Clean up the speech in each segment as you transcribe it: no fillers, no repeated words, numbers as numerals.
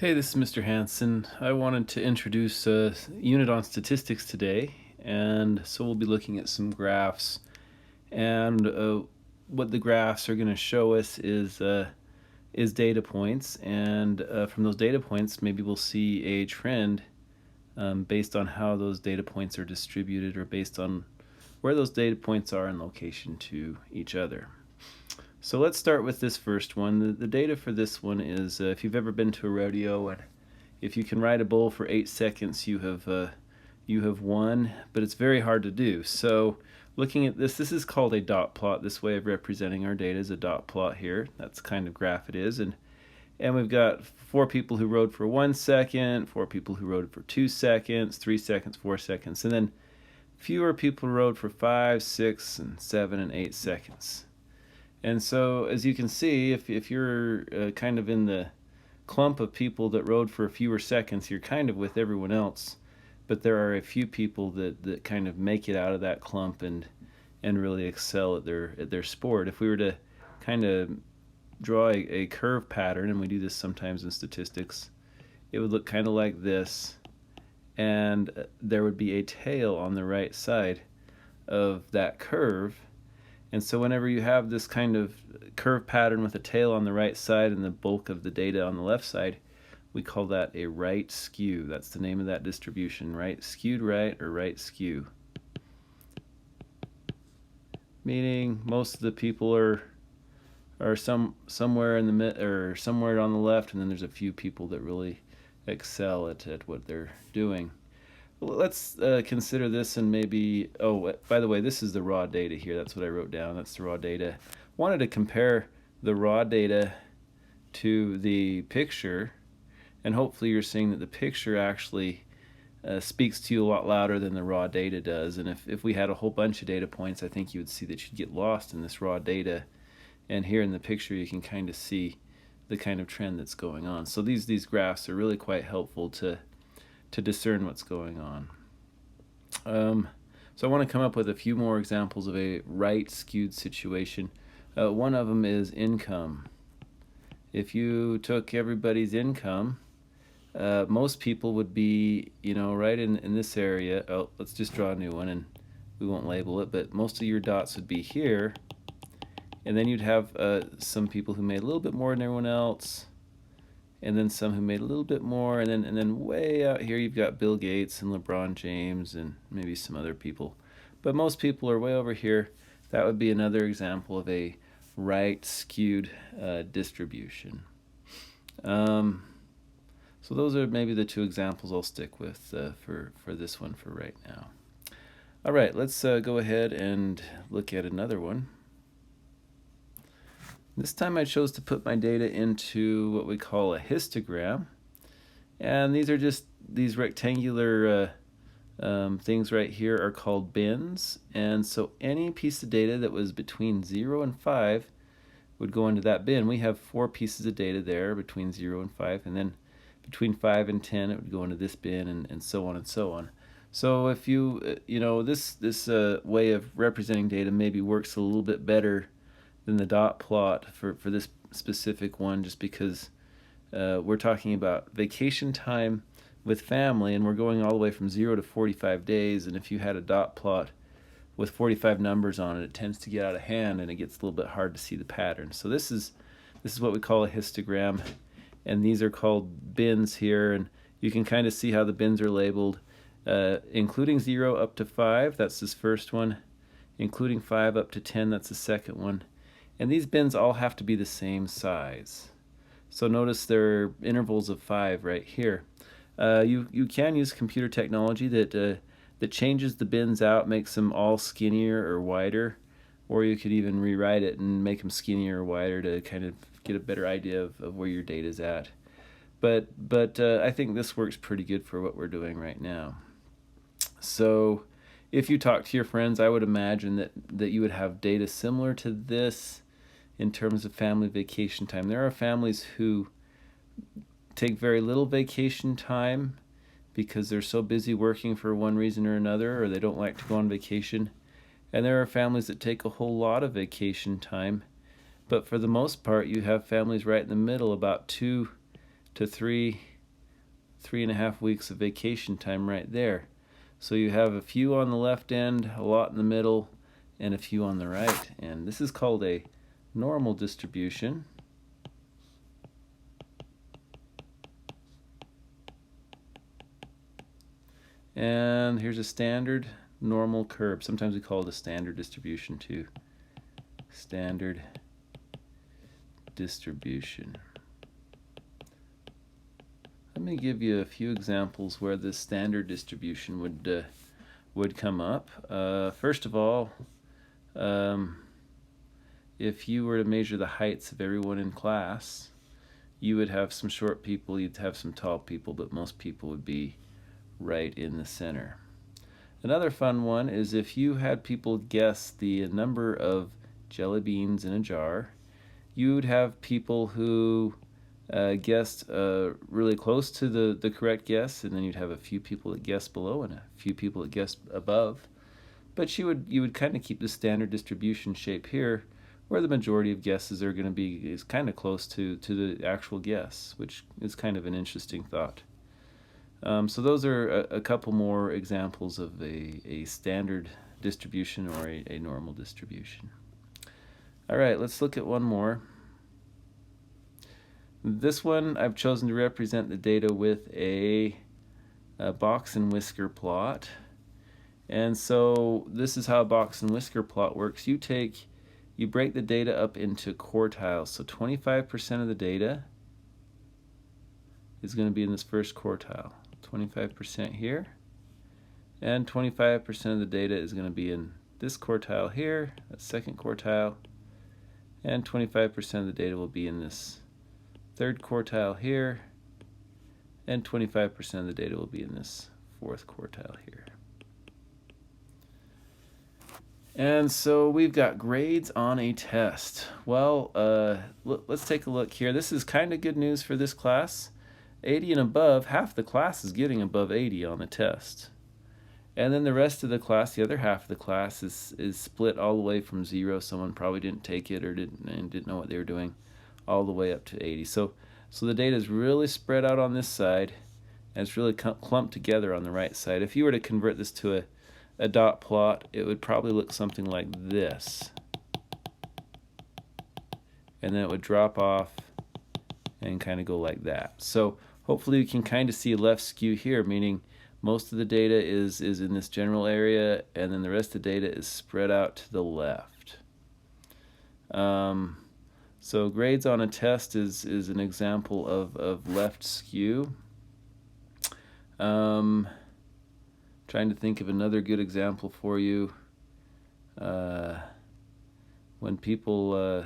Hey, this is Mr. Hansen. I wanted to introduce a unit on statistics today, and so we'll be looking at some graphs. And what the graphs are going to show us is data points, and from those data points, maybe we'll see a trend based on how those data points are distributed, or based on where those data points are in location to each other. So let's start with this first one. The data for this one is if you've ever been to a rodeo, and if you can ride a bull for 8 seconds, you have won, but it's very hard to do. So looking at this is called a dot plot. This way of representing our data is a dot plot here. That's the kind of graph it is. And we've got 4 people who rode for 1 second, 4 people who rode for 2 seconds, 3 seconds, 4 seconds, and then fewer people rode for 5, 6, and 7, and 8 seconds. And so, as you can see, if you're kind of in the clump of people that rode for fewer seconds, you're kind of with everyone else. But there are a few people that kind of make it out of that clump and really excel at their sport. If we were to kind of draw a curve pattern, and we do this sometimes in statistics, it would look kind of like this, and there would be a tail on the right side of that curve. And so whenever you have this kind of curve pattern with a tail on the right side and the bulk of the data on the left side, we call that a right skew. That's the name of that distribution, right skewed right, or right skew. Meaning most of the people are somewhere in the mid, or somewhere on the left, and then there's a few people that really excel at what they're doing. Let's consider this, and maybe, by the way, this is the raw data here. That's what I wrote down. That's the raw data. Wanted to compare the raw data to the picture, and hopefully you're seeing that the picture actually speaks to you a lot louder than the raw data does. And if we had a whole bunch of data points, I think you would see that you'd get lost in this raw data. And here in the picture, you can kind of see the kind of trend that's going on. So these graphs are really quite helpful to discern what's going on. So I want to come up with a few more examples of a right skewed situation. One of them is income. If you took everybody's income, most people would be, right in this area. Let's just draw a new one, and we won't label it, but most of your dots would be here. And then you'd have some people who made a little bit more than everyone else, and then some who made a little bit more, and then way out here you've got Bill Gates and LeBron James and maybe some other people. But most people are way over here. That would be another example of a right skewed distribution. So those are maybe the 2 examples I'll stick with for this one for right now. All right, let's go ahead and look at another one. This time I chose to put my data into what we call a histogram. And these are just these rectangular things right here are called bins. And so any piece of data that was between 0 and 5 would go into that bin. We have 4 pieces of data there between 0 and 5. And then between 5 and 10, it would go into this bin, and so on and so on. So if you, this way of representing data maybe works a little bit better than the dot plot for this specific one, just because we're talking about vacation time with family, and we're going all the way from 0 to 45 days. And if you had a dot plot with 45 numbers on it, it tends to get out of hand, and it gets a little bit hard to see the pattern. So this is what we call a histogram, and these are called bins here. And you can kind of see how the bins are labeled, including 0 up to 5. That's this first one. Including 5 up to 10. That's the second one. And these bins all have to be the same size. So notice there are intervals of 5 right here. You can use computer technology that changes the bins out, makes them all skinnier or wider, or you could even rewrite it and make them skinnier or wider to kind of get a better idea of where your data is at. But I think this works pretty good for what we're doing right now. So if you talk to your friends, I would imagine that you would have data similar to this in terms of family vacation time. There are families who take very little vacation time because they're so busy working for one reason or another, or they don't like to go on vacation. And there are families that take a whole lot of vacation time. But for the most part, you have families right in the middle, about 2 to 3 3.5 weeks of vacation time right there. So you have a few on the left end, a lot in the middle, and a few on the right. And this is called a normal distribution. And here's a standard normal curve. Sometimes we call it a standard distribution too. Standard distribution. Let me give you a few examples where this standard distribution would come up. First of all, if you were to measure the heights of everyone in class, you would have some short people, you'd have some tall people, but most people would be right in the center. Another fun one is if you had people guess the number of jelly beans in a jar, you would have people who guessed really close to the correct guess, and then you'd have a few people that guessed below and a few people that guessed above. But you would kind of keep the standard distribution shape here, where the majority of guesses are going to be is kind of close to the actual guess, which is kind of an interesting thought. So those are a couple more examples of a standard distribution or a normal distribution. All right, let's look at one more. This one I've chosen to represent the data with a box and whisker plot. And so this is how a box and whisker plot works. You break the data up into quartiles. So 25% of the data is going to be in this first quartile. 25% here, and 25% of the data is going to be in this quartile here, that second quartile, and 25% of the data will be in this third quartile here, and 25% of the data will be in this fourth quartile here. And so we've got grades on a test. Well, let's take a look here. This is kind of good news for this class. 80 and above, half the class is getting above 80 on the test. And then the rest of the class, the other half of the class, is split all the way from 0. Someone probably didn't take it or didn't know what they were doing, all the way up to 80. So the data is really spread out on this side, and it's really clumped together on the right side. If you were to convert this to a dot plot, it would probably look something like this. And then it would drop off and kind of go like that. So hopefully you can kind of see left skew here, meaning most of the data is in this general area, and then the rest of the data is spread out to the left. So grades on a test is an example of left skew. Trying to think of another good example for you. When people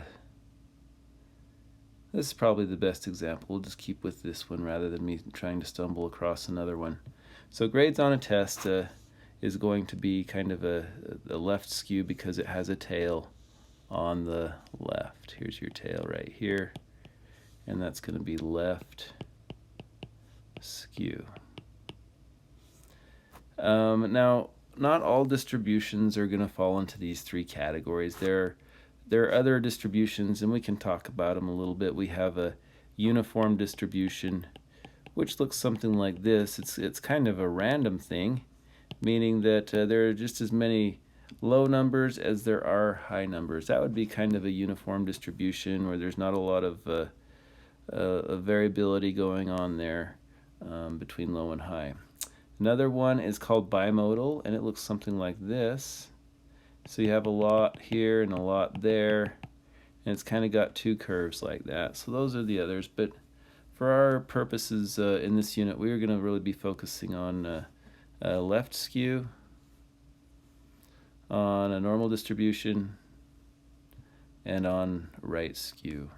this is probably the best example. We'll just keep with this one rather than me trying to stumble across another one. So grades on a test is going to be kind of a left skew because it has a tail on the left. Here's your tail right here, and that's going to be left skew. Now, not all distributions are going to fall into these three categories. There are other distributions, and we can talk about them a little bit. We have a uniform distribution, which looks something like this. It's kind of a random thing, meaning that there are just as many low numbers as there are high numbers. That would be kind of a uniform distribution where there's not a lot of variability going on there between low and high. Another one is called bimodal, and it looks something like this. So you have a lot here and a lot there, and it's kind of got two curves like that. So those are the others, but for our purposes in this unit, we are going to really be focusing on left skew, on a normal distribution, and on right skew.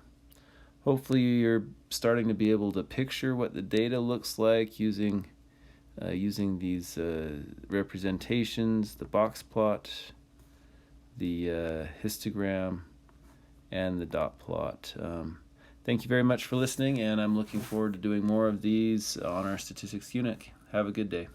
Hopefully you're starting to be able to picture what the data looks like using these representations, the box plot, the histogram, and the dot plot. Thank you very much for listening, and I'm looking forward to doing more of these on our statistics unit. Have a good day.